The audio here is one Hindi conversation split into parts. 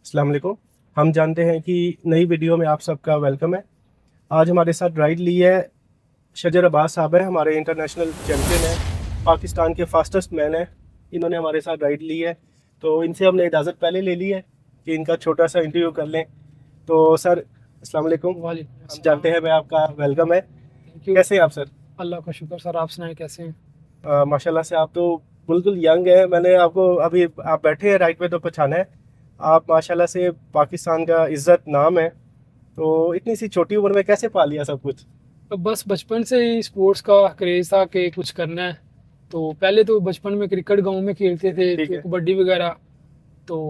अस्सलाम वालेकुम। हम जानते हैं कि नई वीडियो में आप सबका वेलकम है। आज हमारे साथ राइड ली है शजर अब्बास साहब है, हमारे इंटरनेशनल चैम्पियन है, पाकिस्तान के फास्टेस्ट मैन है। इन्होंने हमारे साथ राइड ली है, तो इनसे हमने इजाज़त पहले ले ली है कि इनका छोटा सा इंटरव्यू कर लें। तो सर अस्सलाम वालेकुम। वालेकुम हम जानते हैं मैं आपका वेलकम है। Thank you. कैसे हैं आप सर? अल्लाह का शुक्र सर, आप सुनाएं कैसे हैं? माशाल्लाह से आप तो बिल्कुल यंग हैं। मैंने आपको अभी आप बैठे हैं राइड पे तो पहचाना है। आप माशाल्लाह से पाकिस्तान का इज़्ज़त नाम है। तो इतनी सी छोटी उम्र में कैसे पा लिया सब कुछ? तो बस बचपन से ही स्पोर्ट्स का क्रेज़ था कि कुछ करना है। तो पहले तो बचपन में क्रिकेट गांव में खेलते थे, ठीक तो है। कबड्डी वगैरह। तो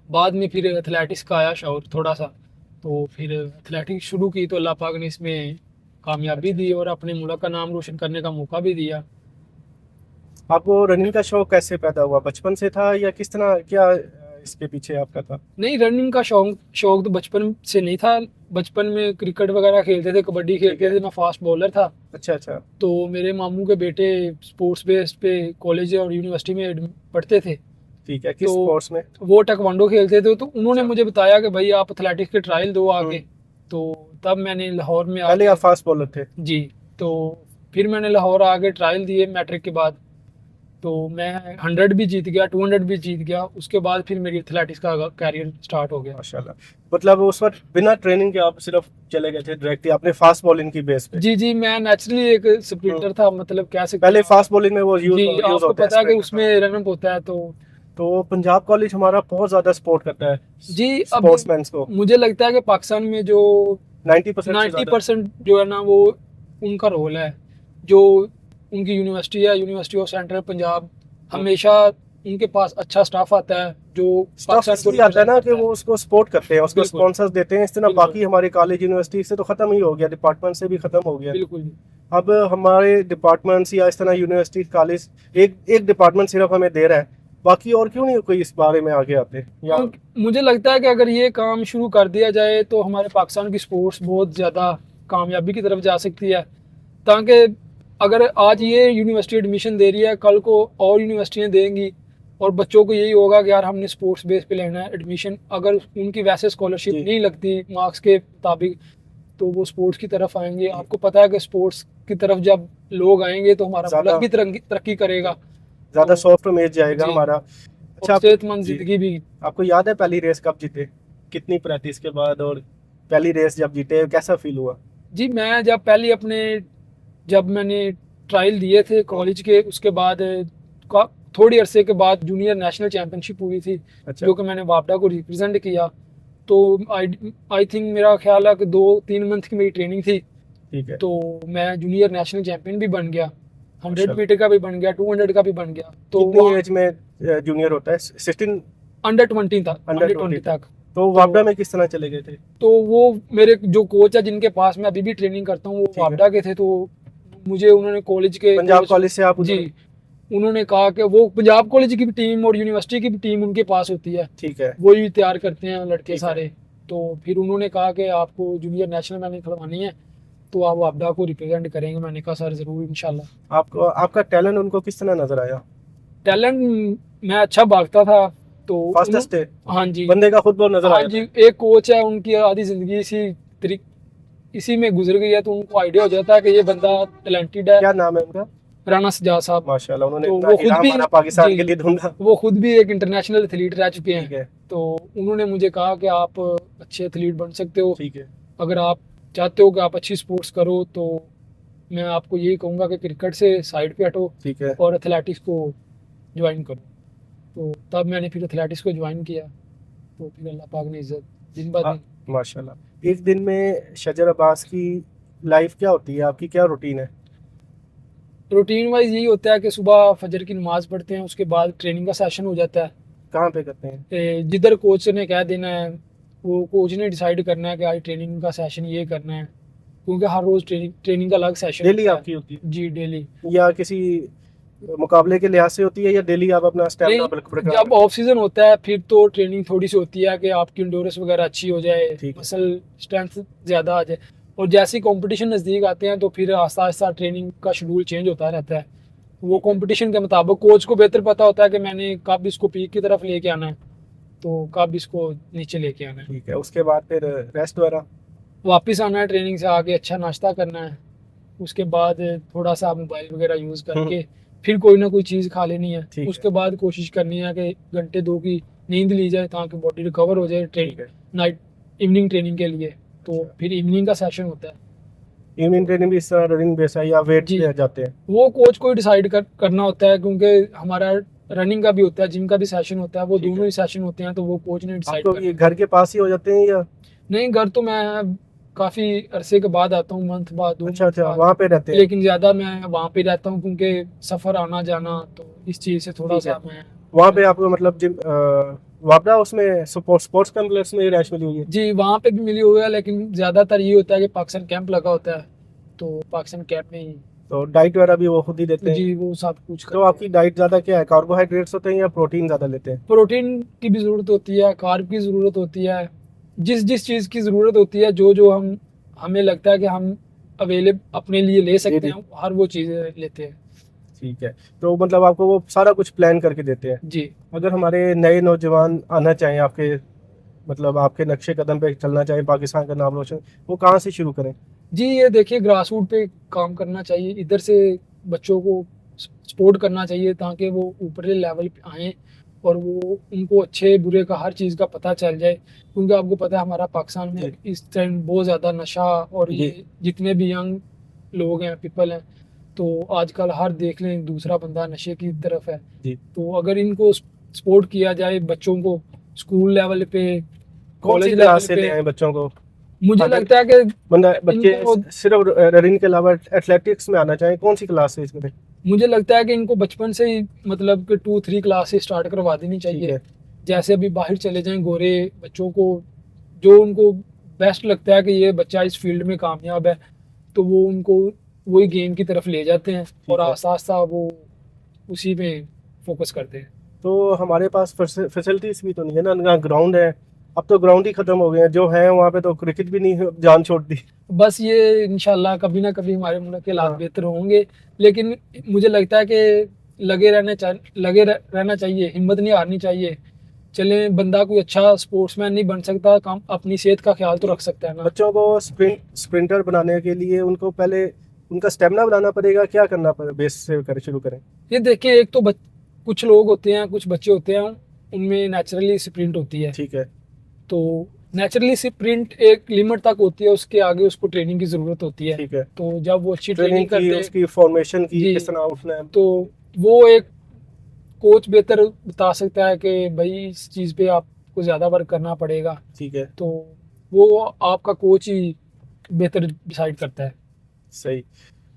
बाद में फिर एथलेटिक्स का आया शौक थोड़ा सा। तो फिर एथलेटिक्स शुरू की तो अल्लाह पाक ने इसमें कामयाबी अच्छा। दी और अपने मुल्क का नाम रोशन करने का मौका भी दिया। आपको रनिंग का शौक कैसे पैदा हुआ? बचपन से था या किस तरह, क्या इसके पीछे आपका था? नहीं, रनिंग का शौक शौक तो बचपन से नहीं था। बचपन में क्रिकेट वगैरह खेलते थे, कबड्डी ठीक खेलते है। थे, मैं फास्ट बॉलर था। अच्छा अच्छा। तो मेरे मामू के बेटे स्पोर्ट्स बेस्ड पे कॉलेज और यूनिवर्सिटी में पढ़ते थे। ठीक है, तो किस स्पोर्ट्स में? वो टेक्वांडो खेलते थे, तो उन्होंने अच्छा। मुझे बताया कि भाई आप एथलेटिक्स के ट्रायल दो आगे। हम्म। तो तब मैंने लाहौर में पहले आके आप फास्ट बॉलर थे? जी, तो फिर मैंने लाहौर आके ट्रायल दिए मैट्रिक के बाद। तो मैं 100 भी जीत गया, 200 भी जीत गया। उसके बाद फिर मेरी एथलेटिक्स का कैरियर स्टार्ट हो गया। माशाल्लाह। मतलब उस वक्त बिना ट्रेनिंग के आप सिर्फ चले गए थे डायरेक्ट ही आपने फास्ट बॉलिंग की बेस पे? जी जी, मैं नेचुरली एक हम्म। स्प्रिंटर था, मतलब कह सकते पहले हैं आप। फास्ट बॉलिंग में वो यूज जी, यूज आपको होता है पता है कि स्प्रिंट का। उसमें रनअप होता है। तो पंजाब कॉलेज हमारा बहुत ज्यादा सपोर्ट करता है जी, अब स्पोर्ट्समैन को। मुझे लगता है कि पाकिस्तान में जो 90% से ज्यादा। 90% जो है ना, वो उनका रोल है। जो उनकी यूनिवर्सिटी है, यूनिवर्सिटी ऑफ सेंट्रल पंजाब, हमेशा उनके पास अच्छा स्टाफ आता है जो स्टाफ पाकिस्तान को इसलिए आता है रिप्रेजेंट ना कि करता है। वो उसको सपोर्ट करते हैं, उसको बिल्कुल स्पॉन्सर्स देते हैं। इस तरह बिल्कुल बाकी हमारे कॉलेज यूनिवर्सिटी से तो खत्म ही हो गया, डिपार्टमेंट से भी खत्म हो गया। बिल्कुल। अब हमारे डिपार्टमेंट्स या इस तरह यूनिवर्सिटी कॉलेज एक एक डिपार्टमेंट सिर्फ हमें दे रहा है, बाकी और क्यों नहीं कोई इस बारे में आगे आते? या मुझे लगता है कि अगर ये काम शुरू कर दिया जाए तो हमारे पाकिस्तान की स्पोर्ट्स बहुत ज़्यादा कामयाबी की तरफ जा सकती है। ताकि अगर आज ये यूनिवर्सिटी एडमिशन दे रही है, कल को और यूनिवर्सिटियाँ देंगी, और बच्चों को यही होगा कि यार हमने स्पोर्ट्स बेस पे लेना है एडमिशन। अगर उनकी वैसे स्कॉलरशिप जी। नहीं लगती मार्क्स के मुताबिक, तो वो स्पोर्ट्स की तरफ आएंगे। आपको पता है कि स्पोर्ट्स की तरफ जब लोग आएंगे तो हमारा मुल्क ज्यादा भी तरक्की करेगा। ज्यादा तो सॉफ्ट इमेज जाएगा जी, हमारा। और अच्छा आप सेहतमंद जी, ज़िंदगी भी। आपको याद है पहली रेस कब जीते? कितनी प्रैक्टिस के बाद? और पहली रेस जब जीते कैसा फील हुआ? जी, मैं जब मैंने ट्रायल दिए थे कॉलेज के, उसके बाद थोड़ी अरसे के बाद जूनियर नेशनल चैम्पियनशिप हुई थी, अच्छा। जो कि मैंने वापडा को रिप्रेजेंट किया। तो आई आई थिंक मेरा ख्याल है कि 2-3 मंथ की मेरी ट्रेनिंग थी। ठीक है। तो मैं जूनियर नेशनल चैम्पियन भी बन गया, 100 मीटर माशाल्लाह। का भी बन गया, 200 का भी बन गया। तो कितनी वहाँ एज में जूनियर होता है? 16? अंडर 20 तक, अंडर अंडर 20 ट्वेंटी तक? तक। तो तो वापडा में किस तरह चले गए थे? तो वो मेरे जो कोच है जिनके पास मैं अभी भी ट्रेनिंग करता हूँ, वो ठीक है। वापडा के थे। तो मुझे उन्होंने पंजाब कॉलेज कॉलेज से आप जी, उधर? उन्होंने कहा कि वो पंजाब कॉलेज की भी टीम और यूनिवर्सिटी की भी टीम उनके पास होती है, ठीक है। वही तैयार करते हैं लड़के ठीक है। सारे। तो फिर उन्होंने कहा कि आपको जूनियर नेशनल मैंने खिलवानी है, तो आप वापडा को रिप्रेजेंट करेंगे। मैंने कहा सर ज़रूर, इंशाल्लाह। आपको आपका टैलेंट उनको किस तरह नजर आया? टैलेंट, मैं अच्छा भागता था। तो फास्टेस्ट है? हाँ जी। बंदे का खुद बहुत नजर हाँ आया जी, था। एक कोच है, उनकी आधी ज़िंदगी इसी में गुजर गई है, तो उनको आइडिया हो जाता है कि ये बंदा टैलेंटेड है। क्या नाम है उनका? राना सजाद साहब। माशाल्लाह, उन्होंने तो इतना वो खुद हीरा भी हमारा पाकिस्तान जी, के लिए ढूंढा। वो खुद भी एक इंटरनेशनल एथलीट रह चुके हैं। ठीक है। तो उन्होंने मुझे कहा कि आप अच्छे एथलीट बन सकते हो। ठीक है। अगर आप चाहते हो कि आप अच्छी स्पोर्ट्स करो, तो मैं आपको यही कहूँगा कि क्रिकेट से साइड पे हटो ठीक है। और एथलेटिक्स को ज्वाइन करो। तो तब मैंने फिर एथलेटिक्स को ज्वाइन किया। तो फिर अल्लाह पाक ने इज़्ज़त दिन ब हाँ। दिन। माशाल्लाह। एक दिन में शजर अब्बास की लाइफ क्या होती है? आपकी क्या रूटीन है? रूटीन वाइज यही होता है कि सुबह फजर की नमाज़ पढ़ते हैं, उसके बाद ट्रेनिंग का सेशन हो जाता है। कहाँ पे करते हैं? जिधर कोच ने कह देना है, वो कोच ने डिसाइड करना है कि आज ट्रेनिंग का सेशन ये करना है, क्योंकि हर रोज़ ट्रेनिंग का अलग सेशन डेली होता आपकी होती है। जी, डेली। है या किसी मुकाबले के लिहाज से होती है, या डेली आप अपना स्टेमिना नहीं, बरकरार जब रखते ऑफ सीजन होता है फिर तो ट्रेनिंग थोड़ी सी होती है कि आपकी इंडोरेंस वगैरह अच्छी हो जाए, हैं? ठीक है। मसल स्ट्रेंथ ज़्यादा आ जाए। और जैसे ही कंपटीशन नज़दीक आते हैं तो फिर आहिस्ता आहिस्ता ट्रेनिंग का शेड्यूल चेंज होता रहता है। वो ठीक है। कंपटीशन के मुताबिक कोच को बेहतर पता होता है कि मैंने कब इसको पीक की तरफ लेके आना है। तो कब इसको नीचे लेके आना है। ठीक है, उसके बाद फिर रेस्ट वगैरह? वापस आना है ट्रेनिंग से आके, अच्छा नाश्ता करना है, उसके बाद थोड़ा सा मोबाइल वगैरह यूज़ करके फिर कोई ना कोई चीज़ खा लेनी है। ठीक है। उसके बाद कोशिश करनी है कि घंटे 2 की नींद ली जाए ताकि बॉडी रिकवर हो जाए ठीक है। नाइट इवनिंग ट्रेनिंग के लिए। तो अच्छा। फिर इवनिंग का सेशन होता है। इवनिंग ट्रेनिंग भी इस तरह रनिंग बेस है या वेट जी, पे जाते हैं? वो कोच को डिसाइड करना होता है, क्योंकि हमारा रनिंग का भी होता है, जिम का भी सेशन होता है, वो ठीक है। दोनों ही सेशन होते हैं, तो वो कोच ने डिसाइड आपको ये करना है। घर के पास ही हो जाते हैं या? नहीं, घर तो मैं काफ़ी अरसे के बाद आता हूँ, मंथ बाद, 2 अच्छा मंथ अच्छा, बाद। वहाँ पे रहते हैं? लेकिन ज़्यादा मैं वहाँ पे रहता हूँ क्योंकि सफ़र आना जाना, तो इस चीज़ से थोड़ा ठीक है। सा मैं। वहाँ पे आपको मतलब जिम वापड़ा उसमें स्पोर्ट्स कॉम्प्लेक्स में ही रैश मिली हुई है? जी, वहाँ पे भी मिली हुई है, लेकिन ज़्यादातर ये होता है कि पाकिस्तान कैंप लगा होता है, तो पाकिस्तान कैंप में ही। तो डाइट वगैरह भी वो खुद ही देते हैं? जी, वो सब कुछ तो करते आपकी हैं। डाइट ज़्यादा क्या है, कार्बोहाइड्रेट्स होते हैं या प्रोटीन ज़्यादा लेते हैं? प्रोटीन की भी ज़रूरत होती है, कार्ब की ज़रूरत होती है, जिस जिस चीज़ की ज़रूरत होती है, जो जो हमें लगता है कि हम अवेलेबल अपने लिए ले सकते जी। हैं, हर वो चीज़ें लेते हैं। ठीक है, तो मतलब आपको वो सारा कुछ प्लान करके देते हैं। जी। अगर हमारे नए नौजवान आना चाहें आपके, मतलब आपके नक्शे कदम पे चलना चाहें, पाकिस्तान का नाम रोशन, वो कहाँ से शुरू करें? जी, ये देखिए, ग्रास रूट पे काम करना चाहिए, इधर से बच्चों को सपोर्ट करना चाहिए ताकि वो ऊपरी लेवल पे आएँ और वो उनको अच्छे बुरे का हर चीज़ का पता चल जाए, क्योंकि आपको पता है हमारा पाकिस्तान में जी। इस टाइम बहुत ज़्यादा नशा और जी। ये जितने भी यंग लोग हैं, पीपल हैं, तो आजकल हर देख लें दूसरा बंदा नशे की तरफ है। जी। तो अगर इनको सपोर्ट किया जाए बच्चों को स्कूल लेवल पे, कौन सी कॉलेज क्लास लेवल से ले पे, आए बच्चों को? मुझे अगर लगता है कि बंदा बच्चे इनको सिर्फ रनिंग के अलावा एथलेटिक्स में आना चाहें, कौन सी क्लास से इसमें? मुझे लगता है कि इनको बचपन से ही मतलब कि 2-3 क्लास से स्टार्ट करवा देनी ठीक चाहिए। है। जैसे अभी बाहर चले जाएँ गोरे बच्चों को, जो उनको बेस्ट लगता है कि ये बच्चा इस फील्ड में कामयाब है, तो वो उनको वही गेम की तरफ ले जाते हैं और ठीक है। आस्ता-आस्ता वो उसी में फ़ोकस करते हैं। तो हमारे पास फैसिलिटीज भी तो नहीं है ना, ना ग्राउंड है। अब तो ग्राउंड ही खत्म हो गए हैं, जो है वहाँ पे तो क्रिकेट भी नहीं जान छोड़ दी। बस ये इंशाल्लाह कभी ना कभी हमारे मुल्क के हालात हाँ। बेहतर होंगे, लेकिन मुझे लगता है कि लगे रहना चाहिए, हिम्मत नहीं हारनी चाहिए। चलें, बंदा कोई अच्छा स्पोर्ट्समैन नहीं बन सकता, काम अपनी सेहत का ख्याल तो रख सकता है ना। बच्चों को स्प्रिंटर बनाने के लिए उनको पहले उनका स्टेमिना बनाना पड़ेगा, क्या करना पड़ेगा, बेस से कर शुरू करें? ये देखिए, एक तो कुछ लोग होते हैं, कुछ बच्चे होते हैं, उनमें नेचुरली स्प्रिंट होती है। ठीक है। तो नेचुरली स्प्रिंट एक लिमिट तक होती है, उसके आगे उसको ट्रेनिंग की ज़रूरत होती है। ठीक है। तो जब वो अच्छी ट्रेनिंग ट्रेनिंग की, करते हैं, उसकी फॉर्मेशन की, जी, किस तरह उठना है। तो वो एक कोच बेहतर बता सकता है कि भाई इस चीज़ पे आपको ज़्यादा वर्क करना पड़ेगा। ठीक है। तो वो आपका कोच ही बेहतर डिसाइड करता है। सही।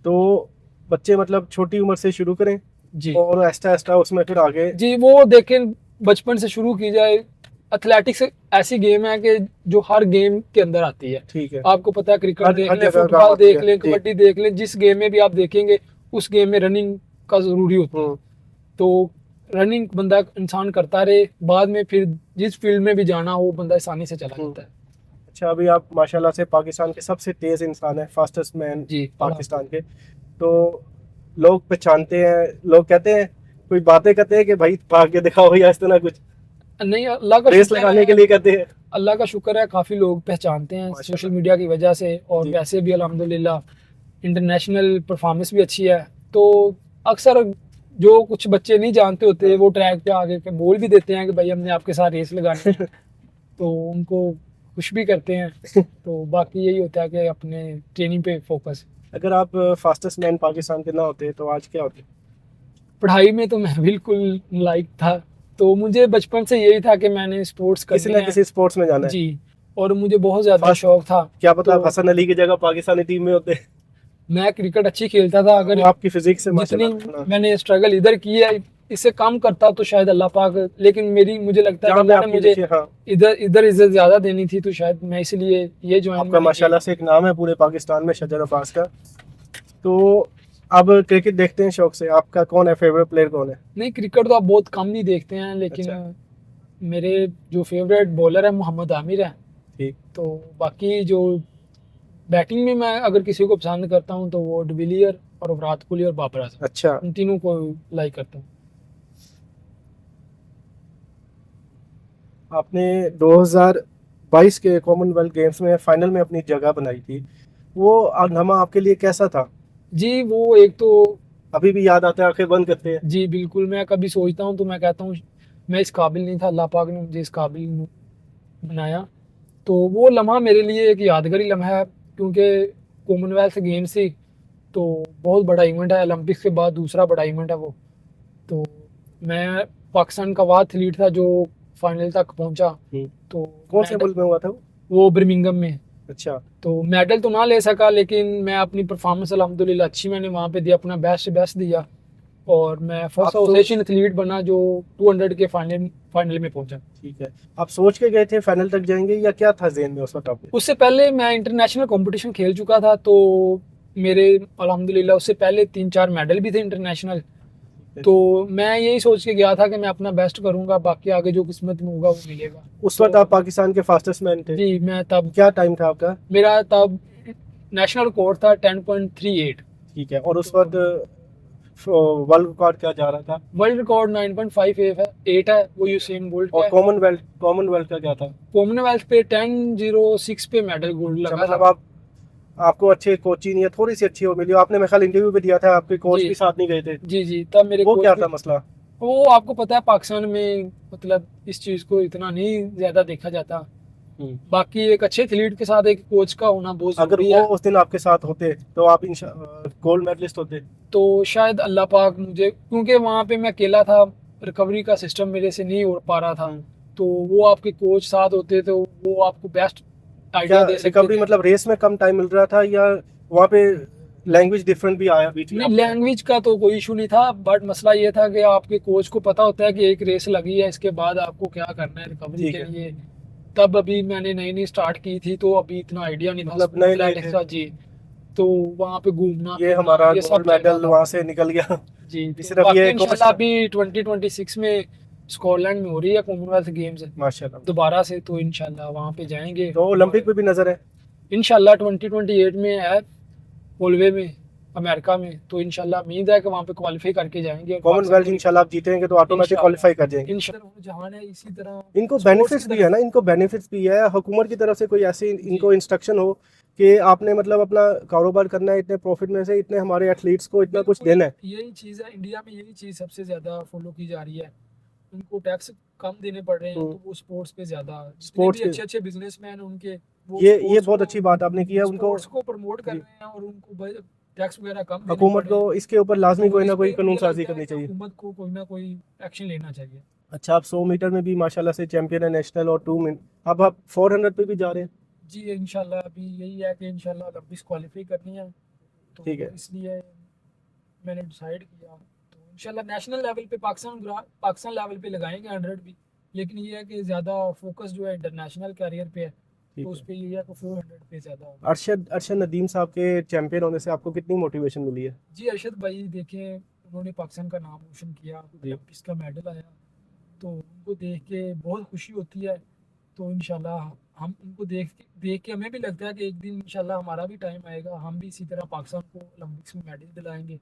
तो बच्चे मतलब छोटी उम्र से शुरू करें जी। और आहिस्ता आहिस्ता उसमें फिर आगे। जी, वो देखें, बचपन से शुरू की जाए। एथलेटिक्स ऐसी गेम है कि जो हर गेम के अंदर आती है। ठीक है। आपको पता है, क्रिकेट हर देख हर लें, जगह काम फुटबॉल आती देख है लें, जी। कबड्डी देख लें, जिस गेम में भी आप देखेंगे उस गेम में रनिंग का ज़रूरी होता है। तो रनिंग बंदा इंसान करता रहे, बाद में फिर जिस फील्ड में भी जाना हो बंदा आसानी से चला जाता है। अच्छा, अभी आप माशाल्लाह से पाकिस्तान के सबसे तेज इंसान है, फास्टेस्ट मैन जी, पाकिस्तान के। तो लोग पहचानते हैं, लोग कहते हैं, कोई बातें कहते हैं कि भाई भाग के दिखाओ या इस तरह कुछ नहीं, अल्लाह का रेस शुक्र लगाने के है, लिए कहते हैं? अल्लाह का शुक्र है, काफ़ी लोग पहचानते हैं माशाल्लाह। सोशल मीडिया की वजह से, और जी। वैसे भी अल्हम्दुलिल्लाह इंटरनेशनल परफॉर्मेंस भी अच्छी है। तो अक्सर जो कुछ बच्चे नहीं जानते होते, वो ट्रैक पे आगे के बोल भी देते हैं कि भाई हमने आपके साथ रेस लगानी है। तो उनको खुश भी करते हैं। तो बाकी यही होता है कि अपने ट्रेनिंग पे फोकस। अगर आप फास्टेस्ट मैन पाकिस्तान के ना होते तो आज क्या होते? पढ़ाई में तो मैं बिल्कुल लाइक था, तो मुझे बचपन से यही था कि मैंने स्पोर्ट्स किसी करनी ना है। किसी स्पोर्ट्स में जाना है। जी, और मुझे बहुत ज़्यादा फास्ट शौक था। क्या पता तो आप हसन अली की जगह पाकिस्तानी टीम में होते। मैं क्रिकेट अच्छी खेलता था, अगर वो आपकी फिजिक्स से जितनी माशाल्लाह। मैंने स्ट्रगल इधर की है, इससे कम करता तो शायद अल्लाह पाक, लेकिन मुझे लगता है कि जहाँ पे अल्लाह ने आपकी मुझे देखिए, हाँ, इधर इधर इज्जत ज़्यादा देनी थी, तो शायद मैं इसलिए ये ज्वाइन आपका माशाल्लाह से एक नाम है पूरे पाकिस्तान में, शजर अब्बास का। तो अब क्रिकेट देखते हैं शौक से, आपका कौन है, फेवरेट प्लेयर कौन है? नहीं, क्रिकेट तो आप बहुत कम ही देखते हैं, लेकिन अच्छा। मेरे जो फेवरेट बॉलर है मोहम्मद आमिर है। ठीक। तो बाकी जो बैटिंग में मैं अगर किसी को पसंद करता हूँ तो वो डिविलियर और विराट कोहली और बाबर आजम, अच्छा। इन तीनों को लाइक करता हूँ। आपने 2022 के कॉमनवेल्थ गेम्स में फाइनल में अपनी जगह बनाई थी, वो अरमा आपके लिए कैसा था? जी वो एक तो अभी भी याद आता है, आंखें बंद करते हैं। जी बिल्कुल, मैं कभी सोचता हूँ तो मैं कहता हूँ मैं इस काबिल नहीं था, अल्लाह पाक ने मुझे इस काबिल बनाया। तो वो लम्हा मेरे लिए एक यादगारी लम्हा है, क्योंकि कॉमनवेल्थ गेम्स थी तो बहुत बड़ा इवेंट है, ओलंपिक्स के बाद दूसरा बड़ा इवेंट है वो। तो मैं पाकिस्तान का वह एथलीट था जो फाइनल तक पहुंचा। तो कौन से मुल्क में हुआ था वो बर्मिंघम में। अच्छा। तो मेडल तो ना ले सका, लेकिन मैं अपनी परफॉर्मेंस अल्हम्दुलिल्लाह अच्छी मैंने वहाँ पे दिया, अपना बेस्ट बेस्ट दिया, और मैं फर्स्ट आप एशियन एथलीट बना जो 200 के फाइनल में पहुंचा। ठीक है, आप सोच के गए थे फाइनल तक जाएंगे या क्या था ज़हन में उस वक्त आपके? उससे पहले मैं इंटरनेशनल कंपटीशन खेल चुका था, तो मेरे अल्हम्दुलिल्लाह उससे पहले 3-4 मेडल भी थे इंटरनेशनल। तो मैं यही सोच के गया था कि मैं अपना बेस्ट करूंगा, बाकी आगे जो किस्मत में होगा वो मिलेगा। उस वक्त आप पाकिस्तान के फास्टेस्ट मैन थे? जी मैं तब, क्या टाइम था आपका? मेरा तब नेशनल रिकॉर्ड था 10.38। ठीक है, और उस वक्त वर्ल्ड रिकॉर्ड क्या जा रहा था? वर्ल्ड रिकॉर्ड 9.58 है, 8 है, वो यूसेन बोल्ट और का है। कॉमनवेल्थ का क्या था? कॉमनवेल्थ पे 10.06 पे मेडल गोल्ड अच्छा, लगा मतलब था। आपको अच्छे कोचिंग या थोड़ी सी अच्छी हो मिली, आपने मेरे ख्याल इंटरव्यू भी दिया था, आपके कोच जी भी साथ नहीं गए थे, जी जी, तब मेरे वो कोच क्या भी, था मसला? वो आपको पता है पाकिस्तान में मतलब इस चीज़ को इतना नहीं ज़्यादा देखा जाता। बाकी एक अच्छे एथलीट के साथ एक कोच का होना बहुत अगर ज़रूरी वो है। उस दिन आपके साथ होते तो आप गोल्ड मेडलिस्ट होते। तो शायद अल्लाह पाक मुझे, क्योंकि वहाँ पे मैं अकेला था, रिकवरी का सिस्टम मेरे से नहीं हो पा रहा था, तो वो आपके कोच साथ होते तो वो आपको बेस्ट क्या आइडिया दे सकते रिकवरी थे। मतलब रेस में कम टाइम मिल रहा था, या वहाँ पे लैंग्वेज डिफरेंट भी आया बीच में नहीं, आपको? लैंग्वेज का तो कोई इशू नहीं था, बट मसला ये था कि आपके कोच को पता होता है कि एक रेस लगी है, इसके बाद आपको क्या करना है रिकवरी ठीक के है, लिए। तब अभी मैंने नई नई स्टार्ट की थी, तो अभी इतना आइडिया नहीं था मतलब स्पोर्ट नए नए एथलेटिक्स थे। का। जी, तो वहाँ पे घूमना ये फिरना हमारा ये सब गोल्ड चल रहा मेडल था। वहाँ से निकल गया। जी, तो सिर्फ बाकी ये कोच इंशाल्लाह था। अभी 2026 में स्कॉटलैंड में हो रही है कॉमनवेल्थ गेम्स माशाल्लाह। दोबारा से, तो इंशाल्लाह वहाँ पे जाएंगे। तो ओलंपिक और में भी नजर है? इंशाल्लाह 2028 में है होलवे में, अमेरिका में, तो इंशाल्लाह उम्मीद है कि वहाँ पे क्वालिफाई करके जाएंगे और पाकिस्तान कॉमनवेल्थ को इंशाल्लाह आप जीतेंगे तो ऑटोमेटिक इंशाल्लाह क्वालिफाई कर जाएंगे। इंशाल्लाह जहान है इसी तरह इनको स्पोर्ट्स की बेनिफिट्स भी है तरफ। ना, इनको बेनिफिट्स भी है, हुकूमत की तरफ से कोई ऐसी जी इनको इंस्ट्रक्शन हो कि आपने मतलब अपना कारोबार करना है, इतने प्रॉफिट में से इतने हमारे एथलीट्स को इतना कुछ बिल्कुल, देना है। यही चीज़ है इंडिया में, यही चीज़ सबसे ज़्यादा फॉलो की जा रही है। उनको टैक्स कम देने पड़ रहे हैं, तो वो स्पोर्ट्स पे ज़्यादा, जितने स्पोर्ट्स भी के, अच्छे अच्छे बिजनेसमैन हैं उनके, वो ये स्पोर्ट्स बहुत को अच्छी बात आपने की है उनको। स्पोर्ट्स को प्रमोट कर जी, रहे हैं, और उनको टैक्स वगैरह कम देने हुकूमत पड़ रहे को हैं। इसके ऊपर लाजमी तो कोई इस ना कोई पे कानून मुझे साजी लगता है करनी कि चाहिए। हुकूमत को कोई ना कोई एक्शन लेना चाहिए। अच्छा, आप 100 मीटर में भी माशाल्लाह से चैंपियन है नेशनल, और 2 मिनट अब आप 400 पे भी जा रहे हैं। जी इंशाल्लाह अभी यही है कि इंशाल्लाह ओलंपिक्स क्वालिफाई करनी है, तो ठीक है। इसलिए मैंने डिसाइड किया। तो इंशाल्लाह नेशनल लेवल पे पाकिस्तान लेवल पे लगाएंगे 100 भी, लेकिन ये है कि ज़्यादा फोकस जो है इंटरनेशनल कैरियर पे है, ठीक तो उस है। पर ये है कि 400 पे ज़्यादा। अरशद अरशद नदीम साहब के चैंपियन होने से आपको कितनी मोटिवेशन मिली है? जी अरशद भाई देखें, उन्होंने पाकिस्तान का नाम रोशन किया, जी। ओलंपिक्स का मेडल आया, तो उनको देख के बहुत खुशी होती है। तो इंशाल्लाह हम उनको देख के हमें भी लगता है कि एक दिन इंशाल्लाह हमारा भी टाइम आएगा, हम भी इसी तरह पाकिस्तान को ओलंपिक्स में मेडल दिलाएंगे।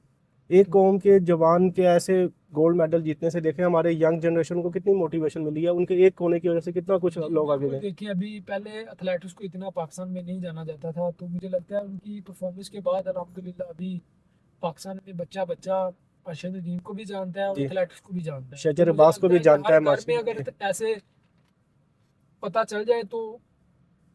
एक तो कौम के जवान के ऐसे गोल्ड मेडल जीतने से देखें हमारे यंग जनरेशन को कितनी मोटिवेशन मिली है, उनके एक होने की वजह से कितना कुछ जी लोग आगे बिल्कुल, गए। देखिए अभी पहले एथलेटिक्स को इतना पाकिस्तान में नहीं जाना जाता था, तो मुझे लगता है उनकी परफॉर्मेंस के बाद अल्हम्दुलिल्लाह अभी पाकिस्तान में बच्चा बच्चा अरशद नदीम को भी जानता है और जी, एथलेटिक्स को भी जानता है। तो शजर मुझे अब्बास को लगता भी है कि जानता हर है घर में अगर माशा। ऐसे पता चल जाए, तो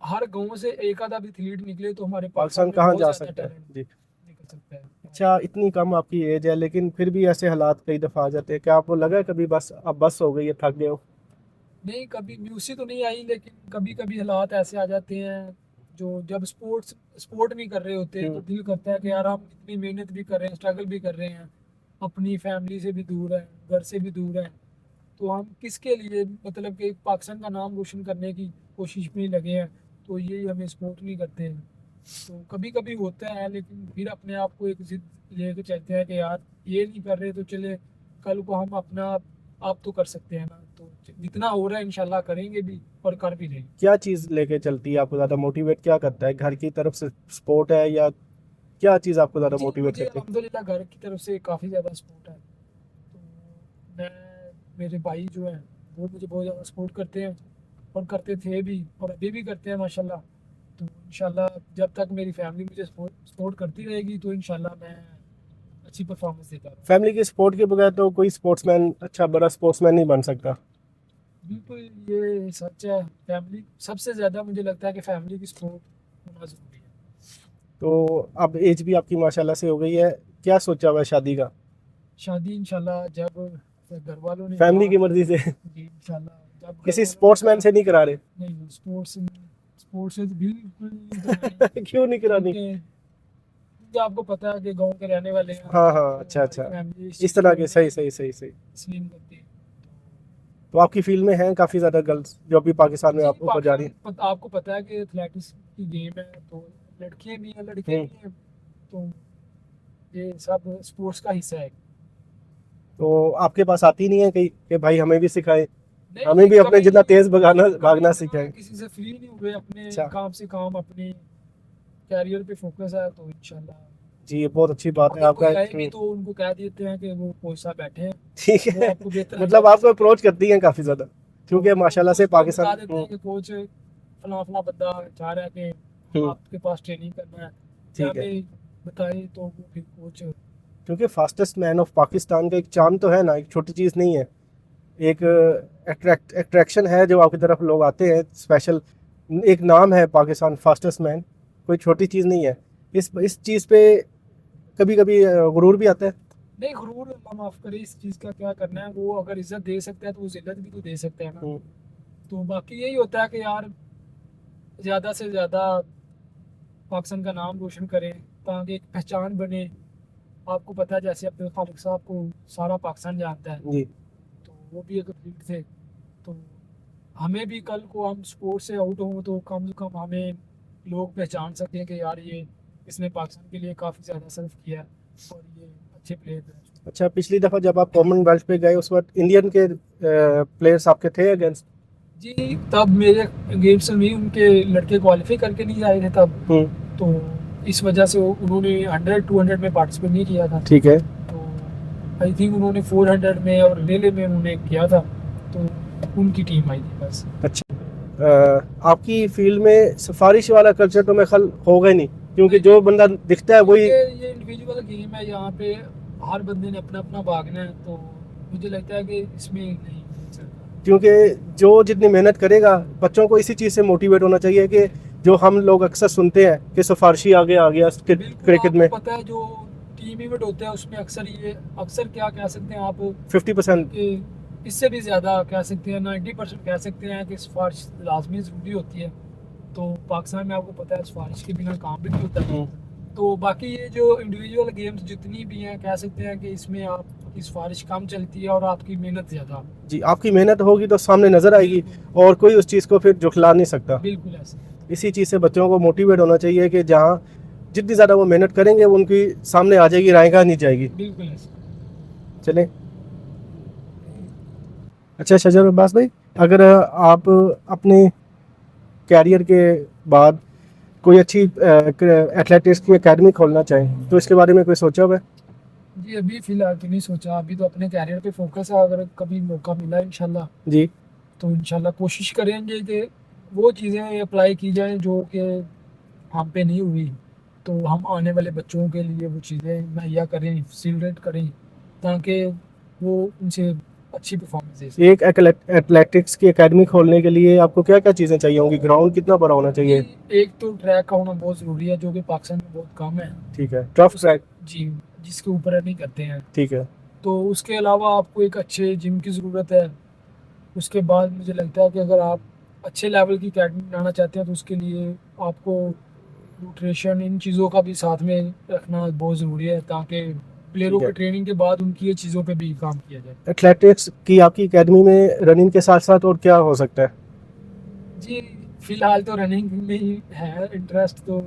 हर गांव से एक आधा भी एथलीट निकले, तो हमारे पाकिस्तान पाकिस्तान में कहाँ बहुत जा ज़्यादा सकता है टैलेंट जी। निकल सकता है। अच्छा, इतनी कम आपकी एज है लेकिन फिर भी ऐसे हालात कई दफ़ा आ जाते हैं, क्या आपको लगा है कभी बस अब बस हो गई है, थक गए हो? नहीं, कभी म्यूसी तो नहीं आई, लेकिन कभी कभी हालात ऐसे आ जाते हैं जो, जब स्पोर्ट नहीं कर रहे होते, तो दिल करता है कि यार हम इतनी मेहनत भी कर रहे हैं, स्ट्रगल भी कर रहे हैं, अपनी फैमिली से भी दूर हैं, घर से भी दूर हैं, तो हम किसके लिए, मतलब कि पाकिस्तान का नाम रोशन करने की कोशिश में ही लगे हैं, तो यही हमें सपोर्ट नहीं करते हैं। तो कभी कभी होता है, लेकिन फिर अपने आप को एक जिद लेके चलते हैं कि यार ये नहीं कर रहे तो चले, कल को हम अपना आप तो कर सकते हैं ना, तो जितना हो रहा है इंशाल्लाह करेंगे भी और कर भी रहेंगे। क्या चीज़ लेके चलती है आपको ज़्यादा मोटिवेट, क्या करता है, घर की तरफ से सपोर्ट है या क्या चीज़ आपको ज़्यादा जी मोटिवेट मुझे करती है? अल्हम्दुलिल्लाह घर की तरफ से काफ़ी ज़्यादा सपोर्ट है। तो मैं, मेरे भाई जो हैं वो मुझे बहुत ज़्यादा सपोर्ट करते हैं, और करते थे भी और अभी भी करते हैं माशाल्लाह। तो इंशाल्लाह जब तक मेरी फैमिली मुझे सपोर्ट करती रहेगी तो इंशाल्लाह मैं अच्छी परफॉर्मेंस देता रहूँगा। फैमिली के सपोर्ट के बगैर तो कोई स्पोर्ट्समैन अच्छा बड़ा स्पोर्ट्समैन नहीं बन सकता। बिल्कुल ये सच है। फैमिली सबसे ज़्यादा मुझे लगता है कि फैमिली की सपोर्ट होना ज़रूरी है। तो अब एज भी आपकी माशाल्लाह से हो गई है, क्या सोचा हुआ है शादी का? शादी इंशाल्लाह जब घर वालों ने फैमिली की कहा, मर्जी से? जी इंशाल्लाह जब घर किसी वालों ने स्पोर्ट्समैन कहा- से नहीं करा रहे? नहीं स्पोर्ट्स स्पोर्ट्स से तो बिल्कुल नहीं करानी। क्यों नहीं करानी? क्योंकि आपको पता है कि गांव के रहने वाले हैं। हाँ हाँ, तो अच्छा हमारी अच्छा, फैमिली इस तरह के, सही सही सही सही। इसलिए नहीं करती। तो आपकी फील्ड में हैं काफ़ी ज़्यादा गर्ल्स जो अभी पाकिस्तान में जी आप ऊपर जा रही हैं? आपको पता है कि एथलेटिक्स की गेम है तो लड़कियां भी हैं लड़के भी हैं, तो ये सब स्पोर्ट्स का हिस्सा है। तो आपके पास आती नहीं है कहीं कि भाई हमें भी सिखाएं, नहीं, हमें भी अपने कभी- जितना तेज भागना कभी इतना सिखाएं? किसी से फ्री नहीं हुए, अपने अच्छा। काम से काम अपने कैरियर पे फोकस है तो इंशाल्लाह जी ये बहुत अच्छी बात है अगर आपका। कोई आए भी तो उनको कह देते हैं कि वो कोच साहब बैठे हैं, ठीक वो है, आपको बेहतर मतलब आपको अप्रोच करती हैं काफ़ी ज़्यादा, क्योंकि तो माशाल्लाह से कोच को बता पाकिस्तान देते हैं कि कोच फला फला बंदा चाह रहा है कि हम्म, आपके पास ट्रेनिंग करना है, ठीक या है। भी बताए तो वो फिर कोच क्योंकि फास्टेस्ट मैन ऑफ पाकिस्तान का एक चार्म तो है ना, एक छोटी चीज़ नहीं है, एक अट्रैक्शन है जो आपकी तरफ लोग आते हैं स्पेशल, एक नाम है पाकिस्तान फास्टेस्ट मैन, कोई छोटी चीज़ नहीं है। इस चीज़ पे कभी कभी गुरूर भी आता है। नहीं गुरूर अल्लाह माफ करे, इस चीज़ का क्या करना है, वो अगर इज्जत दे सकता है तो वो जिल्लत भी तो दे सकता है ना। हम्म, तो बाकी यही होता है कि यार ज़्यादा से ज़्यादा पाकिस्तान का नाम रोशन करें ताकि एक पहचान बने। आपको पता है जैसे अब्दुल खालिक साहब को सारा पाकिस्तान जानता है, जी तो वो भी एक एथलीट थे। तो हमें भी कल को हम स्पोर्ट से आउट हों तो कम से कम हमें लोग पहचान सकते हैं कि यार ये इसने पाकिस्तान के लिए काफ़ी ज़्यादा सर्व किया है और ये अच्छे प्लेयर हैं। अच्छा, पिछली दफ़ा जब आप कॉमनवेल्थ पे गए उस वक्त इंडियन के प्लेयर्स आपके थे अगेंस्ट? जी तब मेरे गेम्स में उनके लड़के क्वालिफाई करके नहीं आए थे तब, तो इस वजह से उन्होंने 100-200 में पार्टिसिपेट नहीं किया था। ठीक है। तो आई थिंक उन्होंने 400 में और रिले में उन्होंने किया था, तो उनकी टीम आई थी बस। अच्छा, आपकी फील्ड में सिफारिश वाला कल्चर तो मेरे ख्याल होगा ही नहीं, क्योंकि जो बंदा दिखता है वही। ये इंडिविजुअल गेम है, यहाँ पे हर बंदे ने अपना अपना भागना है, तो मुझे लगता है कि इसमें नहीं चलता। क्योंकि जो जितनी मेहनत करेगा, बच्चों को इसी चीज़ से मोटिवेट होना चाहिए कि जो हम लोग अक्सर सुनते हैं कि सिफारशी आगे आ गया बिल्कुल, क्रिकेट में आपको पता है जो टीम इवेंट होता है उसमें अक्सर क्या कह सकते हैं आप 50%। कि इससे भी ज़्यादा कह सकते हैं, 90% कह सकते हैं कि सिफारिश लाजमी ज़रूरी होती है। तो पाकिस्तान में आपको पता है सिफारिश के बिना काम भी नहीं होता है। तो बाकी ये जो इंडिविजुअल गेम्स जितनी भी हैं कह सकते हैं कि इसमें आपकी सिफारिश कम चलती है और आपकी मेहनत ज़्यादा। जी, आपकी मेहनत होगी तो सामने नज़र आएगी और कोई उस चीज़ को फिर झुठला नहीं सकता। बिल्कुल ऐसे। इसी चीज़ से बच्चों को मोटिवेट होना चाहिए कि जहाँ जितनी ज़्यादा वो मेहनत करेंगे वो उनकी सामने आ जाएगी, रायगा नहीं जाएगी। बिल्कुल ऐसे। चलें। अच्छा शजर अब्बास भाई, अगर आप अपने कैरियर के बाद कोई अच्छी एथलेटिक्स की एकेडमी खोलना चाहें तो इसके बारे में कोई सोचा हुआ है? जी अभी फ़िलहाल तो नहीं सोचा, अभी तो अपने कैरियर पे फोकस है। अगर कभी मौका मिला इंशाल्लाह जी तो इंशाल्लाह कोशिश करेंगे कि वो चीज़ें अप्लाई की जाएं जो कि हम पे नहीं हुई, तो हम आने वाले बच्चों के लिए वो चीज़ें मुहैया करें, फैसिलिटेट करें ताकि वो उनसे अच्छी परफॉर्मेंस दे सकें। एक एथलेटिक्स की एकेडमी खोलने के लिए आपको क्या क्या चीज़ें चाहिए होंगी? ग्राउंड कितना बड़ा होना चाहिए? एक तो ट्रैक का होना बहुत ज़रूरी है जो कि पाकिस्तान में बहुत कम है। ठीक है, टफ ट्रैक। जी जिसके ऊपर रनिंग करते हैं। ठीक है। तो उसके अलावा आपको एक अच्छे जिम की ज़रूरत है। उसके बाद मुझे लगता है कि अगर आप अच्छे लेवल की अकेडमी बनाना चाहते हैं तो उसके लिए आपको न्यूट्रिशन इन चीज़ों का भी साथ में रखना बहुत ज़रूरी है ताकि प्लेयरों ठीक है। की ट्रेनिंग के बाद उनकी ये चीज़ों पे भी काम किया जाए। एथलेटिक्स की आपकी एकेडमी में रनिंग के साथ साथ और क्या हो सकता है? जी फ़िलहाल तो रनिंग में ही है इंटरेस्ट, तो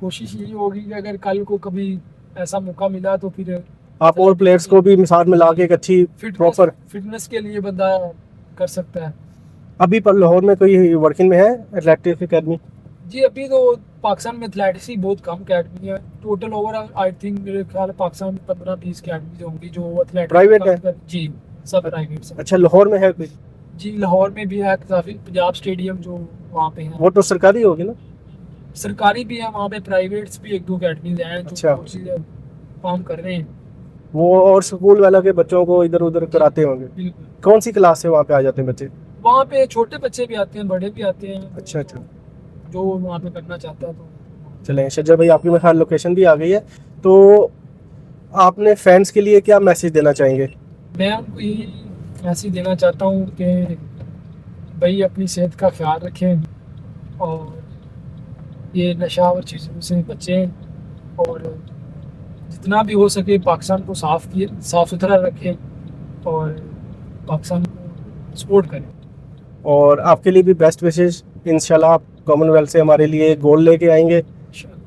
कोशिश यही होगी कि अगर कल को कभी ऐसा मौका मिला तो फिर आप और प्लेयर्स को भी साथ में ला के एक अच्छी प्रॉपर फिटनेस के लिए बंदा कर सकता है। अभी पर लाहौर में कोई वर्किंग में है एथलेटिक्स एकेडमी? जी अभी तो पाकिस्तान में एथलेटिक्स ही बहुत कम अकेडमी है। टोटल ओवरऑल आई थिंक मेरे ख्याल है पाकिस्तान में 15-20 अकेडमी होंगी जो एथलेटिक्स Private है? जी सब प्राइवेट है। अच्छा, लाहौर में है कोई? जी लाहौर में भी है काफ़ी, पंजाब स्टेडियम जो वहाँ पे है, वो तो सरकारी होगी ना? सरकारी भी है वहाँ पे, प्राइवेट्स भी एक दो अकेडमीज हैं अच्छा। जो चीज़ें काम कर रहे हैं। वो और स्कूल वाला के बच्चों को इधर उधर कराते होंगे। बिल्कुल, कौन सी क्लास से वहाँ पे आ जाते हैं बच्चे? वहाँ पे छोटे बच्चे भी आते हैं, बड़े भी आते हैं। अच्छा अच्छा। जो वहाँ पे करना चाहता है तो चलें शज्जर भाई, आपकी मेरे ख्याल लोकेशन भी आ गई है, तो आपने फैंस के लिए क्या मैसेज देना चाहेंगे? मैं उनको यही मैसेज देना चाहता हूँ कि भाई अपनी सेहत का ख्याल रखें और ये नशा और चीज़ों से बचें और जितना भी हो सके पाकिस्तान को साफ़ सुथरा रखें और पाकिस्तान को सपोर्ट करें। और आपके लिए भी बेस्ट विशेष। इंशाल्लाह आप कॉमनवेल्थ से हमारे लिए गोल्ड लेके आएंगे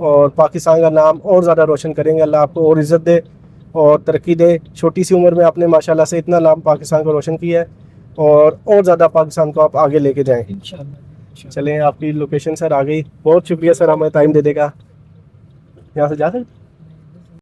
और पाकिस्तान का नाम और ज़्यादा रोशन करेंगे। अल्लाह आपको और इज़्ज़त दे और तरक्की दे। छोटी सी उम्र में आपने माशाल्लाह से इतना नाम पाकिस्तान को रोशन किया है और ज़्यादा पाकिस्तान को आप आगे लेके जाएं। इंशाल्लाह। चलें, आपकी लोकेशन सर आ गई। बहुत शुक्रिया सर, हमें टाइम दे देगा। यहाँ से जा सकते?